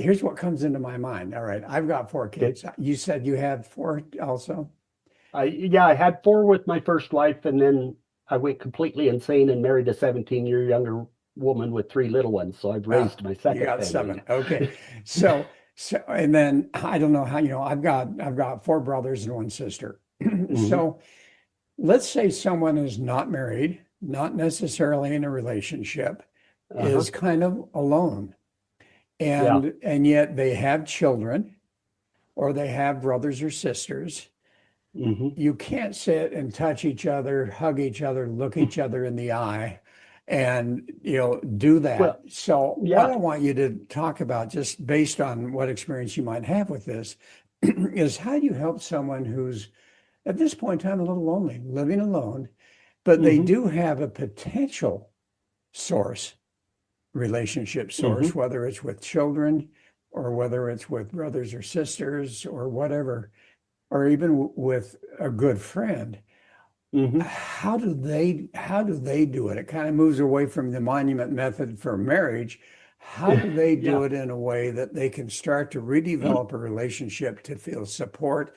here's what comes into my mind. All right, I've got four Okay. kids. You said you have four also? Yeah, I had four with my first wife, and then I went completely insane and married a 17-year younger woman with three little ones. So I've Ah, raised my you second got family seven. Okay. now. And then I don't know how, I've got four brothers and one sister. Hmm. So let's say someone is not married, not necessarily in a relationship, Uh-huh. is kind of alone, Yeah. and yet they have children or they have brothers or sisters. Hmm. You can't sit and touch each other, hug each other, look each other in the eye, and do that. Well, So what yeah. I want you to talk about, just based on what experience you might have with this, is how do you help someone who's at this point in time a little lonely, living alone, but they Hmm. do have a potential source, relationship Hmm. source, whether it's with children or whether it's with brothers or sisters or whatever, or even with a good friend. Hmm. How do they do it? It kind of moves away from the monument method for marriage. How do they do Yeah. it in a way that they can start to redevelop a relationship to feel support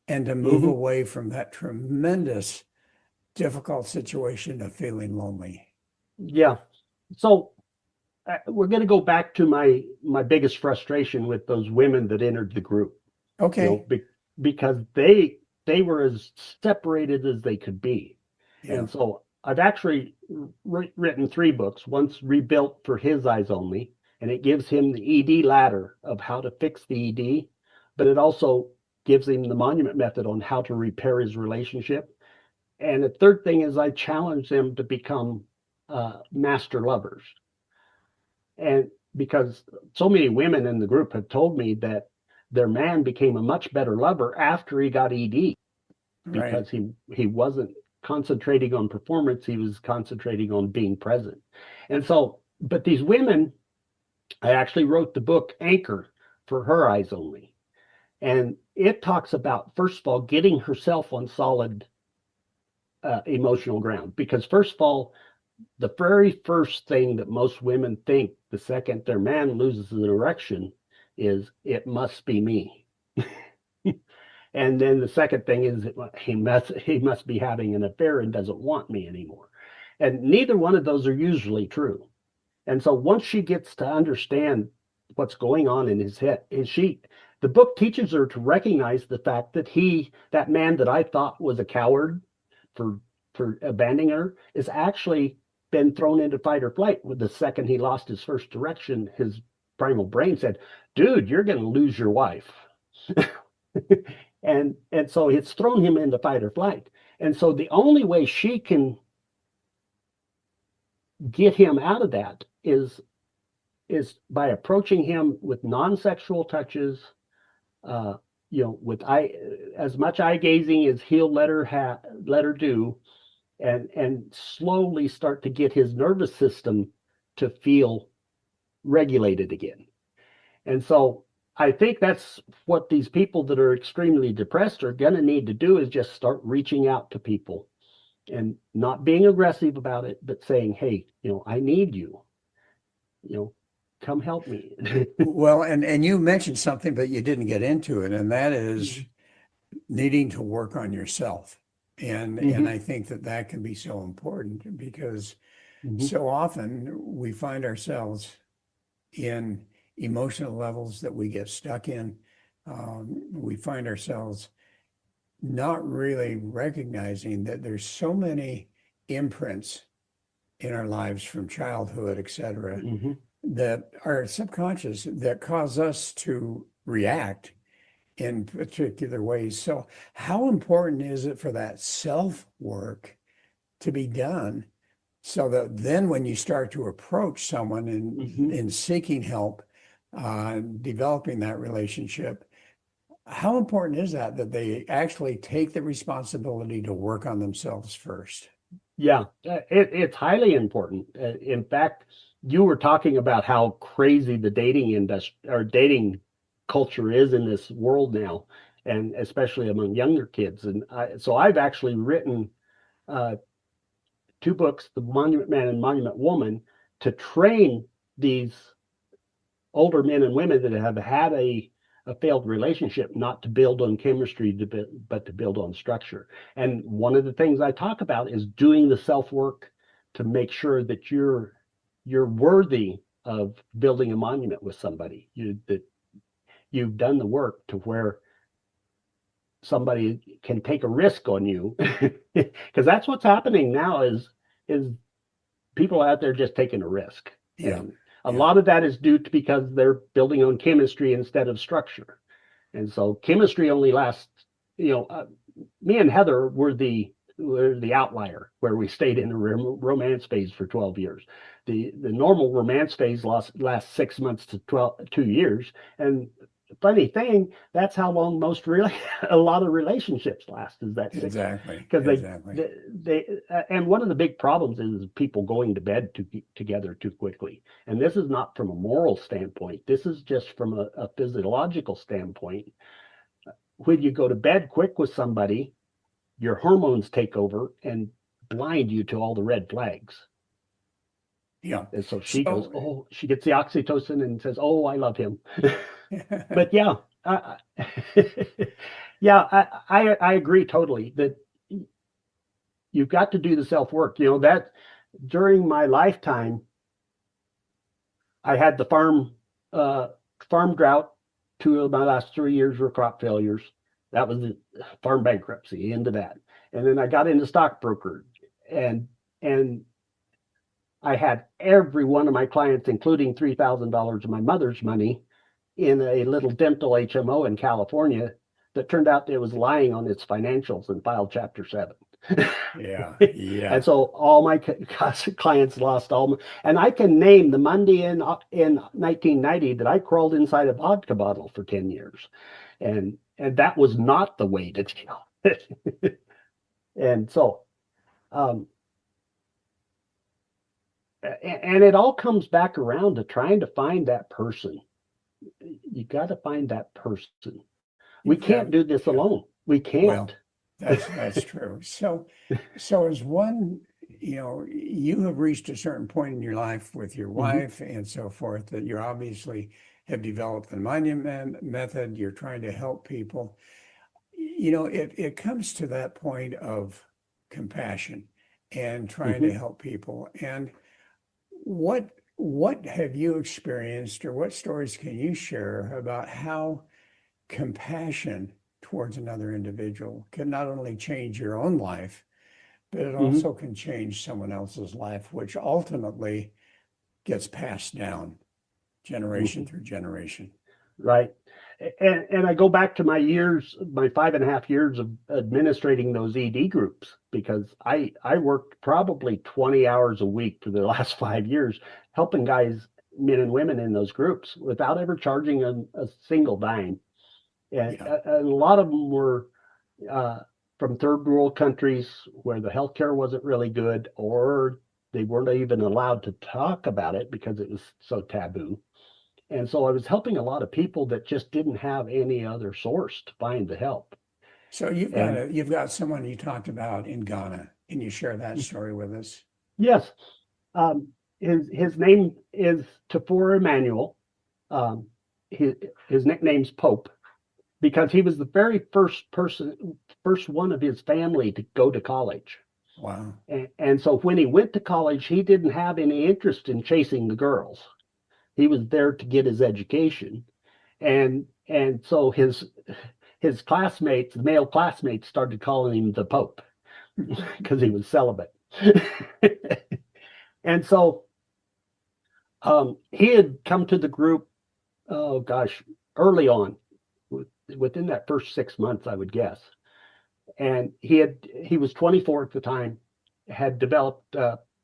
and to move Hmm. away from that tremendous difficult situation of feeling lonely? Yeah. So we're going to go back to my biggest frustration with those women that entered the group. You know, Okay. because they were as separated as they could be. Yeah. And so I've actually written three books. One's Rebuilt for His Eyes Only, and it gives him the ED ladder of how to fix the ED, but it also gives him the monument method on how to repair his relationship. And the third thing is I challenge them to become master lovers. And because so many women in the group have told me that their man became a much better lover after he got ED Right. because he wasn't concentrating on performance, he was concentrating on being present. And so, but these women, I actually wrote the book Anchor for Her Eyes Only. And it talks about, first of all, getting herself on solid emotional ground. Because, first of all, the very first thing that most women think the second their man loses an erection is, it must be me. And then the second thing is, he must be having an affair and doesn't want me anymore. And neither one of those are usually true. And so once she gets to understand what's going on in his head, the book teaches her to recognize the fact that that man that I thought was a coward for abandoning her, is actually been thrown into fight or flight. With the second he lost his first direction, his primal brain said, "Dude, you're going to lose your wife." And so it's thrown him into fight or flight. And so the only way she can get him out of that is by approaching him with non-sexual touches, uh, with eye, as much eye gazing as he'll let her do, and slowly start to get his nervous system to feel regulated again. And so I think that's what these people that are extremely depressed are going to need to do, is just start reaching out to people and not being aggressive about it, but saying, "Hey, I need you, you know, come help me." Well, and you mentioned something, but you didn't get into it, and that is needing to work on yourself. And Hmm. I think that that can be so important because Hmm. so often we find ourselves in emotional levels that we get stuck in. We find ourselves not really recognizing that there's so many imprints in our lives from childhood, et cetera, Hmm. that are subconscious that cause us to react in particular ways. So, how important is it for that self work to be done so that then when you start to approach someone Hmm. in seeking help, developing that relationship, how important is that they actually take the responsibility to work on themselves first? Yeah, it's highly important. In fact, you were talking about how crazy the dating industry or dating culture is in this world now, and especially among younger kids. And so I've actually written uh, two books, The Monument Man and Monument Woman, to train these older men and women that have had a failed relationship, not to build on chemistry, but to build on structure. And one of the things I talk about is doing the self work to make sure that you're worthy of building a monument with somebody. That you've done the work to where somebody can take a risk on you, because that's what's happening now. Is people out there just taking a risk. Yeah. And a lot of that is due to because they're building on chemistry instead of structure. And so chemistry only lasts, me and Heather were the outlier where we stayed in a romance phase for 12 years. The normal romance phase lasts 6 months to 2 years. And funny thing, that's how long a lot of relationships last, is that 6 months. Exactly. Because Exactly. they and one of the big problems is people going to bed together too quickly. And this is not from a moral standpoint. This is just from a physiological standpoint. When you go to bed quick with somebody, your hormones take over and blind you to all the red flags. Yeah. And so she gets the oxytocin and says, "Oh, I love him." But yeah, I agree totally that you've got to do the self work. That during my lifetime, I had the farm drought. 2 of my last 3 years were crop failures. That was the farm bankruptcy, into that. And then I got into stockbroker, and I had every one of my clients, including $3,000 of my mother's money, in a little dental HMO in California that turned out it was lying on its financials and filed Chapter 7. Yeah. And so all my clients lost and I can name the Monday in 1990 that I crawled inside a vodka bottle for 10 years. And that was not the way to deal. And so, and it all comes back around to trying to find that person. You got to find that person. We can't do this alone. We can't. Well, that's true. So as one, you have reached a certain point in your life with your wife and so forth that you obviously have developed the monument method. You're trying to help people. It comes to that point of compassion and trying to help people. And what have you experienced, or what stories can you share about how compassion towards another individual can not only change your own life, but it also can change someone else's life, which ultimately gets passed down generation through generation? Right. And I go back to my 5.5 years of administrating those ED groups, because I worked probably 20 hours a week for the last 5 years, helping guys, men and women, in those groups without ever charging a single dime. And a lot of them were from third world countries where the healthcare wasn't really good, or they weren't even allowed to talk about it because it was so taboo. And so I was helping a lot of people that just didn't have any other source to find the help. So you've got someone you talked about in Ghana. Can you share that story with us? Yes. His name is Tafur Emmanuel. His nickname's Pope, because he was the very first one of his family to go to college. Wow. And so when he went to college, he didn't have any interest in chasing the girls. He was there to get his education. And so his classmates, the male classmates, started calling him the Pope because he was celibate. And so he had come to the group, early on, within that first 6 months, I would guess. And he was 24 at the time, had developed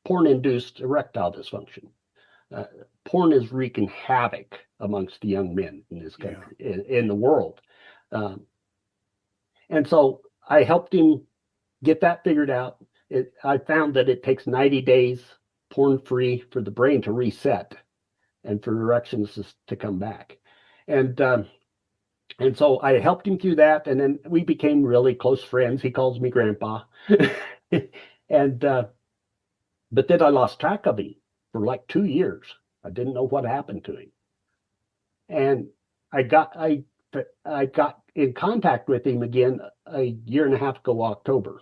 porn-induced erectile dysfunction. Porn is wreaking havoc amongst the young men in this country, in the world. And so I helped him get that figured out. I found that it takes 90 days porn-free for the brain to reset and for erections to come back. And so I helped him through that, and then we became really close friends. He calls me Grandpa. But then I lost track of him for like 2 years. I didn't know what happened to him. And I got I I got in contact with him again a year and a half ago, October,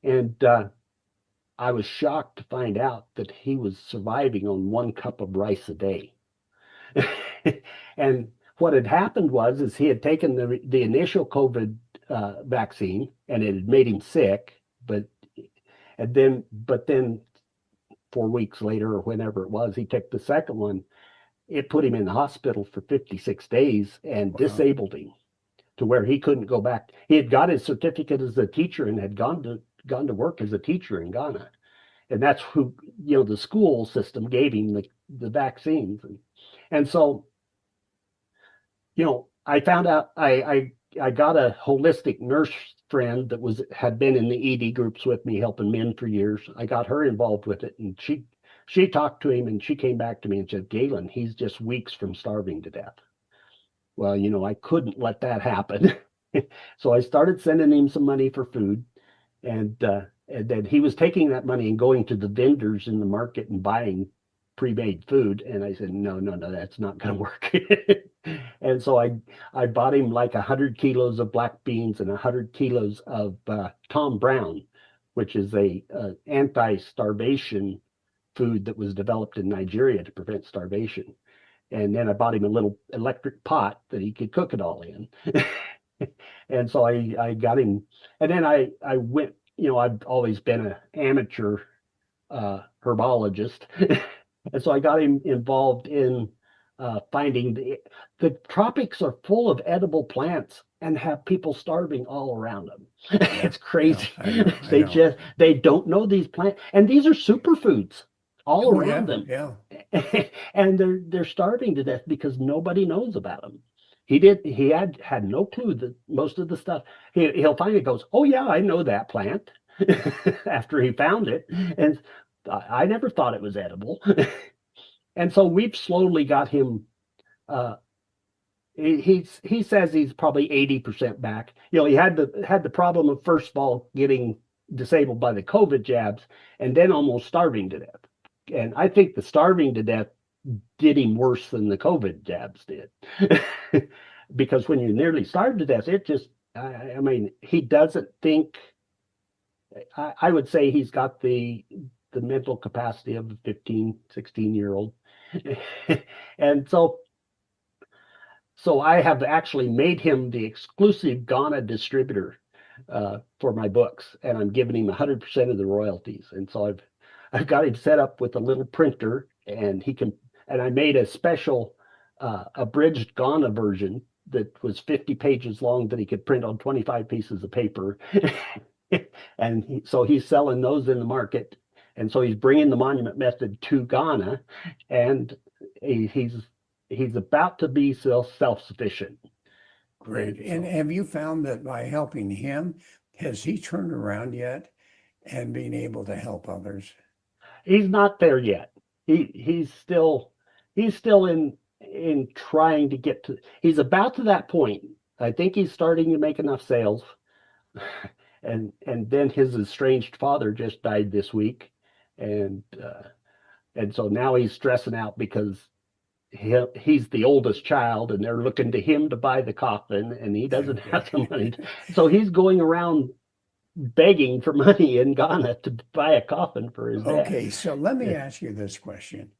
and I was shocked to find out that he was surviving on 1 cup of rice a day. And what had happened was is he had taken the initial COVID vaccine, and it had made him sick, but then 4 weeks later or whenever it was, he took the second one. It put him in the hospital for 56 days and Wow. disabled him to where he couldn't go back. He had got his certificate as a teacher and had gone to work as a teacher in Ghana. And that's who, the school system gave him the vaccines. And so, I found out I got a holistic nurse friend that had been in the ED groups with me helping men for years. I got her involved with it, and she talked to him, and she came back to me and said, "Galen, he's just weeks from starving to death." Well, I couldn't let that happen. So I started sending him some money for food, and then he was taking that money and going to the vendors in the market and buying pre-made food. And I said, no, that's not going to work. And so I bought him like 100 kilos of black beans and 100 kilos of Tom Brown, which is a anti-starvation food that was developed in Nigeria to prevent starvation. And then I bought him a little electric pot that he could cook it all in. And so I got him, and then I went, I've always been an amateur herbologist. And so I got him involved in finding the tropics are full of edible plants and have people starving all around them. It's crazy. I know. They don't know these plants, and these are superfoods all Oh, around yeah. them. And they're starving to death because nobody knows about them. He had no clue that most of the stuff he'll finally goes, "Oh yeah, I know that plant," after he found it, and I never thought it was edible. And so we've slowly got him. He says he's probably 80% back. He had the problem of, first of all, getting disabled by the COVID jabs and then almost starving to death. And I think the starving to death did him worse than the COVID jabs did. Because when you nearly starve to death, it just, I mean, he doesn't think, I would say he's got the mental capacity of a 15, 16-year-old. And so I have actually made him the exclusive Ghana distributor for my books, and I'm giving him 100% of the royalties. And so I've got him set up with a little printer, and I made a special abridged Ghana version that was 50 pages long that he could print on 25 pieces of paper. And so he's selling those in the market. And so he's bringing the monument method to Ghana, and he's about to be self-sufficient. Great. And have you found that by helping him, has he turned around yet and being able to help others? He's not there yet. He's still in trying to get to. He's about to that point. I think he's starting to make enough sales. And then his estranged father just died this week, and so now he's stressing out because he's the oldest child, and they're looking to him to buy the coffin, and he doesn't have the money. So he's going around begging for money in Ghana to buy a coffin for his dad. Okay, so let me ask you this question.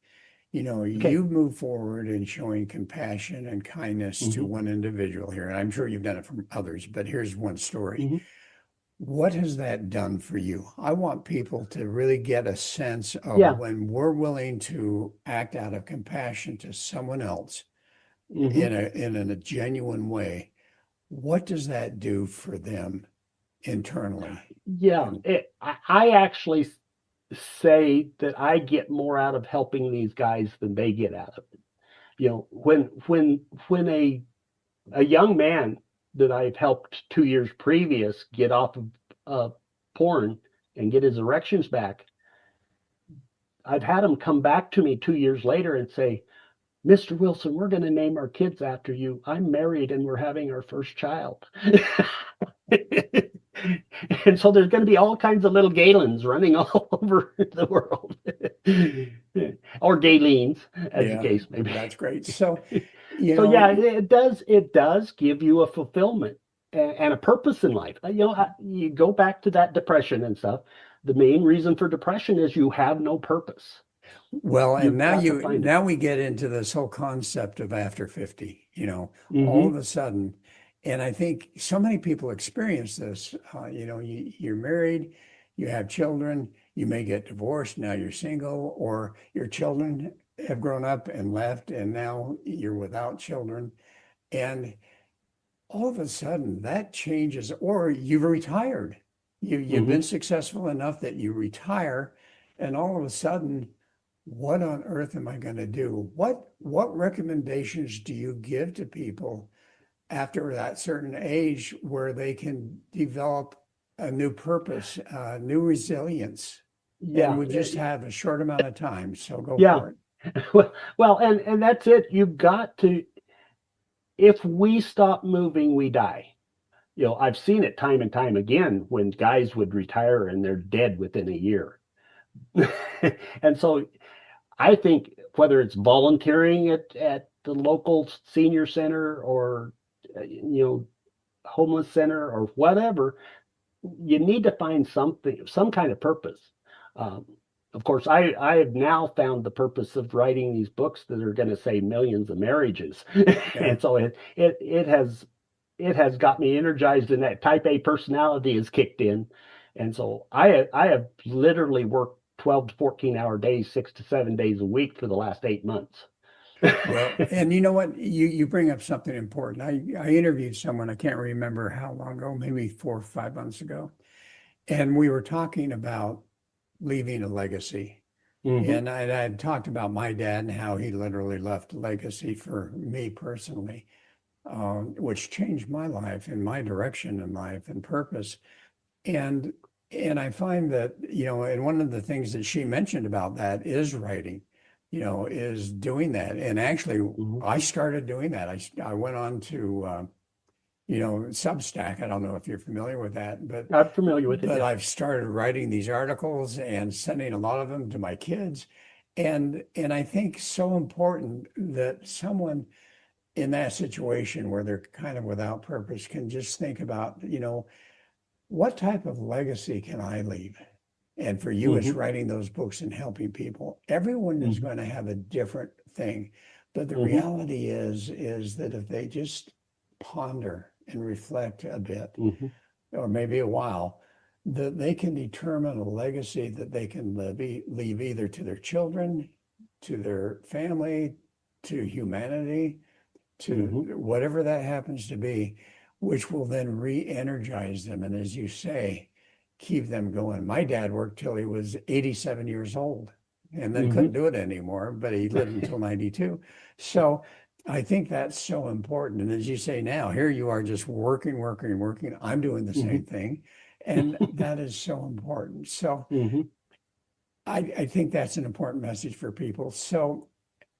You move forward in showing compassion and kindness to one individual here, and I'm sure you've done it for others, but here's one story. What has that done for you? I want people to really get a sense of when we're willing to act out of compassion to someone else in a genuine way. What does that do for them internally? Yeah, I actually say that I get more out of helping these guys than they get out of it. When a young man that I've helped 2 years previous get off of porn and get his erections back, I've had him come back to me 2 years later and say, "Mr. Wilson, we're going to name our kids after you. I'm married and we're having our first child." And so there's going to be all kinds of little Galens running all over the world. Or Galines, as the case may be. That's great. So You So know, yeah, it does give you a fulfillment and a purpose in life. You go back to that depression and stuff. The main reason for depression is you have no purpose. well, and You've got to find it. now we get into this whole concept of after 50, all Hmm. of a sudden, and I think so many people experience this. You're married, you have children, you may get divorced, now you're single, or your children have grown up and left, and now you're without children. And all of a sudden that changes, or you've retired. You've been Hmm. successful enough that you retire, and all of a sudden, what on earth am I going to do? What recommendations do you give to people after that certain age where they can develop a new purpose, new resilience? And Yeah, we just have a short amount of time, so go yeah. for it. Well, and that's it. You've got to. If we stop moving, we die. I've seen it time and time again when guys would retire and they're dead within a year. And so I think whether it's volunteering at the local senior center or homeless center or whatever, you need to find something, some kind of purpose. Um, of course, I have now found the purpose of writing these books that are going to save millions of marriages, Yeah. and so it has got me energized, and that type A personality has kicked in, and so I have literally worked 12 to 14-hour days, 6 to 7 days a week for the last 8 months. Well, and you know what? You bring up something important. I interviewed someone, I can't remember how long ago, maybe 4 or 5 months ago, and we were talking about leaving a legacy. Hmm. And I had talked about my dad and how he literally left a legacy for me personally, which changed my life and my direction in life and purpose. And and I find that, and one of the things that she mentioned about that is writing, is doing that. And actually, Hmm. I started doing that. I went on to, Substack. I don't know if you're familiar with that, but I'm familiar with it. but Yeah. I've started writing these articles and sending a lot of them to my kids. And I think so important that someone in that situation where they're kind of without purpose can just think about, what type of legacy can I leave? And for you, it's Hmm. writing those books and helping people. Everyone is Hmm. going to have a different thing. But the Hmm. reality is that if they just ponder and reflect a bit, Hmm. or maybe a while, that they can determine a legacy that they can leave either to their children, to their family, to humanity, to Hmm. whatever that happens to be, which will then re-energize them. And as you say, keep them going. My dad worked till he was 87 years old and then couldn't Hmm. do it anymore, but he lived until 92. So I think that's so important. And as you say now, here you are just working, working, working. I'm doing the Hmm. same thing. And that is so important. So Hmm. I think that's an important message for people. So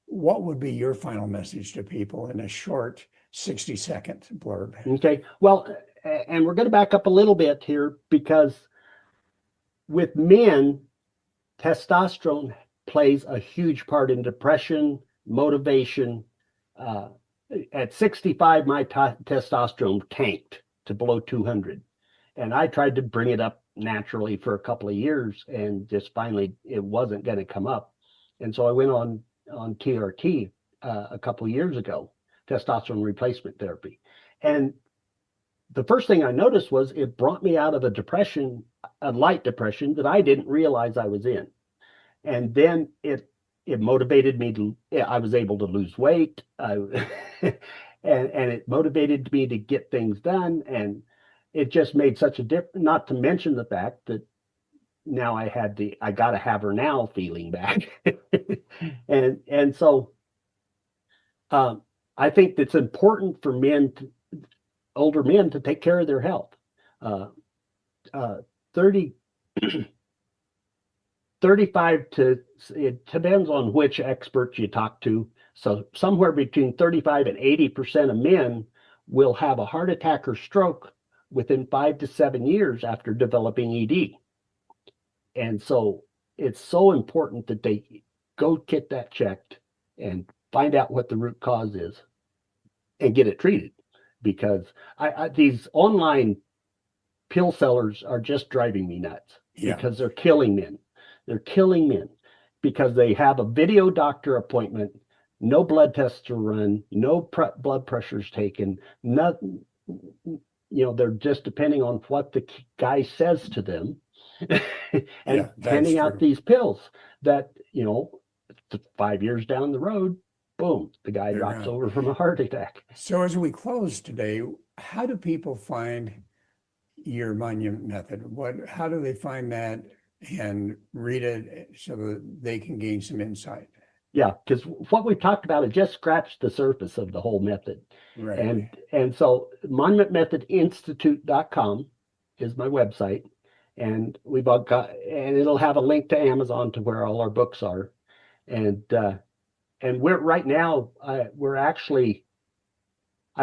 what would be your final message to people in a short 60-second blurb? Okay. Well, and we're going to back up a little bit here because with men, testosterone plays a huge part in depression, motivation. Uh, at 65, my testosterone tanked to below 200. And I tried to bring it up naturally for a couple of years and just finally it wasn't going to come up. And so I went on TRT a couple of years ago, testosterone replacement therapy. And the first thing I noticed was it brought me out of a depression, a light depression that I didn't realize I was in. And then it motivated me to, yeah, I was able to lose weight. And it motivated me to get things done. And it just made such a difference, not to mention the fact that now I had the I gotta have her now feeling back. And so um, I think it's important for older men to take care of their health. Uh, uh, 30, 35 to, it depends on which expert you talk to. So somewhere between 35 and 80% of men will have a heart attack or stroke within 5 to 7 years after developing ED. And so it's so important that they go get that checked and find out what the root cause is. and get it treated, because these online pill sellers are just driving me nuts, Yeah. because they're killing men. They're killing men because they have a video doctor appointment, no blood tests are run, no blood pressures taken, nothing. They're just depending on what the guy says to them and Yeah, that's handing out true. these pills that, 5 years down the road, boom, the guy They're drops gone. over from a heart attack. So as we close today, how do people find your monument method? How do they find that and read it so that they can gain some insight? Yeah, because what we've talked about has just scratched the surface of the whole method. Right. And so monumentmethodinstitute.com is my website. And it'll have a link to Amazon to where all our books are. And we're right now, I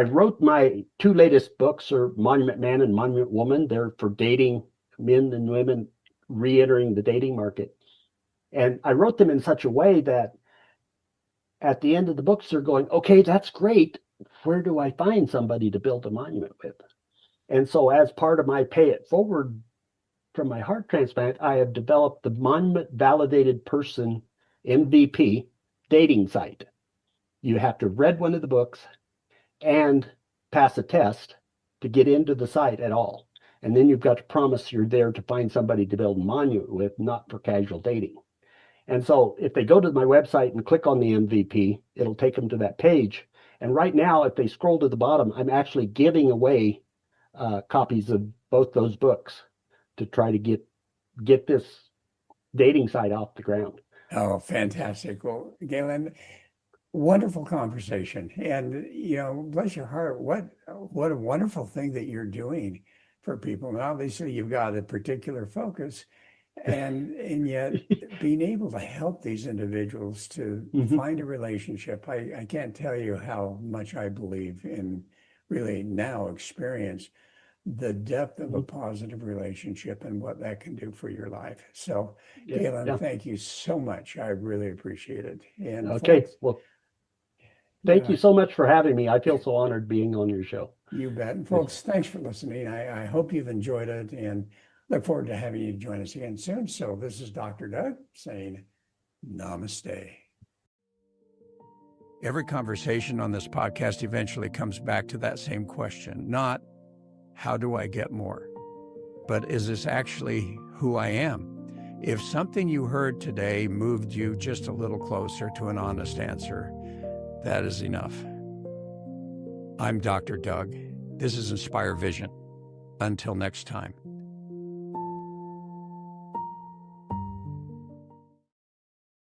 wrote my two latest books are Monument Man and Monument Woman. They're for dating men and women re-entering the dating market. And I wrote them in such a way that at the end of the books, they're going, okay, that's great. Where do I find somebody to build a monument with? And so as part of my Pay It Forward from my heart transplant, I have developed the Monument Validated Person MVP dating site. You have to have read one of the books and pass a test to get into the site at all. And then you've got to promise you're there to find somebody to build a monument with, not for casual dating. And so if they go to my website and click on the MVP, it'll take them to that page. And right now, if they scroll to the bottom, I'm actually giving away copies of both those books to try to get this dating site off the ground. Oh, fantastic. Well, Galen, wonderful conversation. And, bless your heart, what a wonderful thing that you're doing for people. And obviously you've got a particular focus and yet being able to help these individuals to find a relationship. I can't tell you how much I believe in really now experience the depth of a positive relationship and what that can do for your life. So, Galen, thank you so much. I really appreciate it. And okay, folks, well, thank you so much for having me. I feel so honored being on your show. You bet. And folks, thanks for listening. I hope you've enjoyed it and look forward to having you join us again soon. So this is Dr. Doug saying namaste. Every conversation on this podcast eventually comes back to that same question, not how do I get more, but is this actually who I am? If something you heard today moved you just a little closer to an honest answer, that is enough. I'm Dr. Doug. This is Inspire Vision. Until next time.